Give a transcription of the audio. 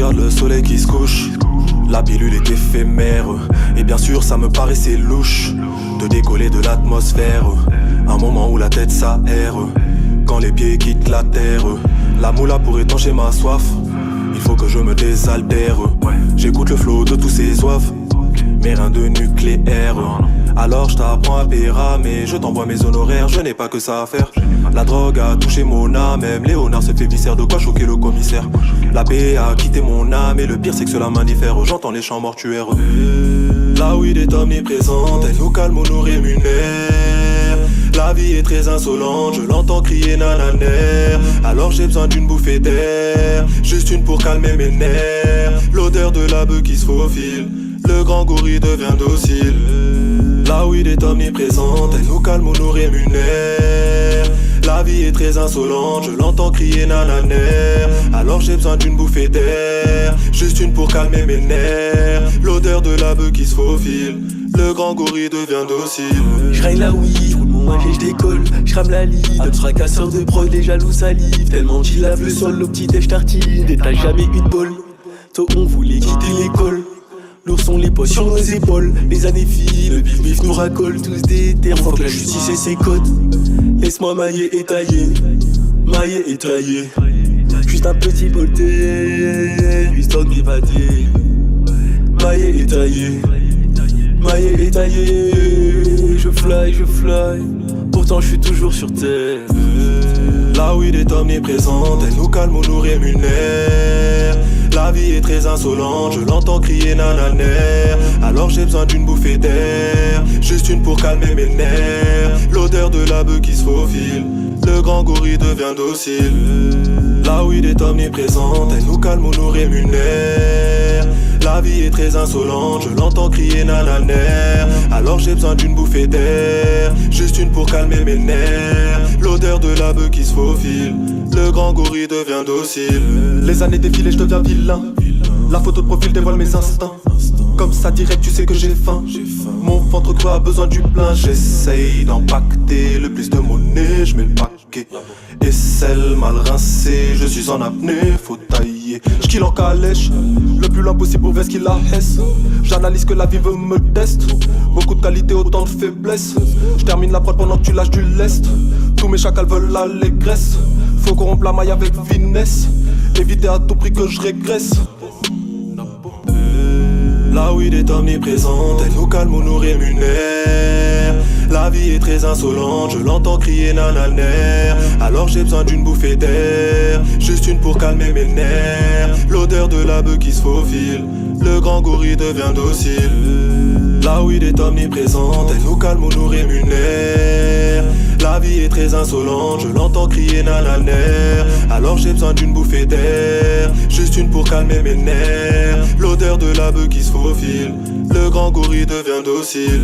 regarde le soleil qui se couche. La pilule est éphémère. Et bien sûr ça me paraissait louche de décoller de l'atmosphère. Un moment où la tête s'aère, quand les pieds quittent la terre. La moula pour étancher ma soif, il faut que je me désaltère. J'écoute le flow de tous ces oeufs, mais rien de nucléaire. Alors je t'apprends à péra, mais je t'envoie mes honoraires. Je n'ai pas que ça à faire. La drogue a touché mon âme, même Léonard se fait viscère. De quoi choquer le commissaire. La paix a quitté mon âme, et le pire c'est que cela m'indiffère. J'entends les chants mortuaires. La weed est omniprésente, elle nous calme ou nous rémunère. La vie est très insolente, je l'entends crier nananer. Alors j'ai besoin d'une bouffée d'air, juste une pour calmer mes nerfs. L'odeur de la beuh qui se faufile, le grand gorille devient docile. La weed est omniprésente, elle nous calme ou nous rémunère. La vie est très insolente, je l'entends crier nananer. Alors j'ai besoin d'une bouffée d'air, juste une pour calmer mes nerfs. L'odeur de la beuh qui se faufile, le grand gorille devient docile. J'raille la weed, roule mon wagon et j'décolle. J'rame la ligne, un fracasseur de prod, les jaloux salive. Tellement qu'il lave le sol, au petit déj tartine. Et t'as jamais eu de bol, tôt on voulait quitter l'école. Lourds sont les poches sur nos épaules. Les années filent, le bif nous racole. Tous des termes, faut que la justice ait ses codes. Laisse-moi mailler et tailler, mailler et tailler. Juste un petit bolté, histoire de m'évader. Mailler et tailler, mailler et tailler. Je fly, pourtant je suis toujours sur terre. La weed est omniprésente, elle nous calme ou nous rémunère. La vie est très insolente, je l'entends crier nananer. Alors j'ai besoin d'une bouffée d'air, juste une pour calmer mes nerfs. L'odeur de la beuh qui se faufile, le grand gorille devient docile. La weed est omniprésente, elle nous calme ou nous rémunère. La vie est très insolente, je l'entends crier nananer. Alors j'ai besoin d'une bouffée d'air, juste une pour calmer mes nerfs. L'odeur de la beuh qui se faufile, le grand gorille devient docile. Les années défilent et je deviens vilain. La photo de profil dévoile mes instincts. Comme ça direct tu sais que j'ai faim. Mon ventre creux a besoin du plein. J'essaye d'empacter le plus de monnaie. Je mets le paquet et celle mal rincée. Je suis en apnée, faut tailler. J'kill en calèche, le plus loin possible pour voir ce qu'il la hesse. J'analyse que la vie veut me teste. Beaucoup de qualité, autant de faiblesse. J'termine la prod pendant que tu lâches du lest. Tous mes chacals veulent l'allégresse. Faut corrompre la maille avec finesse. Éviter à tout prix que je régresse. La weed est omniprésente, elle nous calme ou nous rémunère. La vie est très insolente, je l'entends crier nananer. Alors j'ai besoin d'une bouffée d'air, juste une pour calmer mes nerfs. L'odeur de la beuh qui se faufile, le grand gorille devient docile. La weed est omniprésente, elle nous calme ou nous rémunère. La vie est très insolente, je l'entends crier nananer. Alors j'ai besoin d'une bouffée d'air, juste une pour calmer mes nerfs. L'odeur de la beuh qui se faufile, le grand gorille devient docile.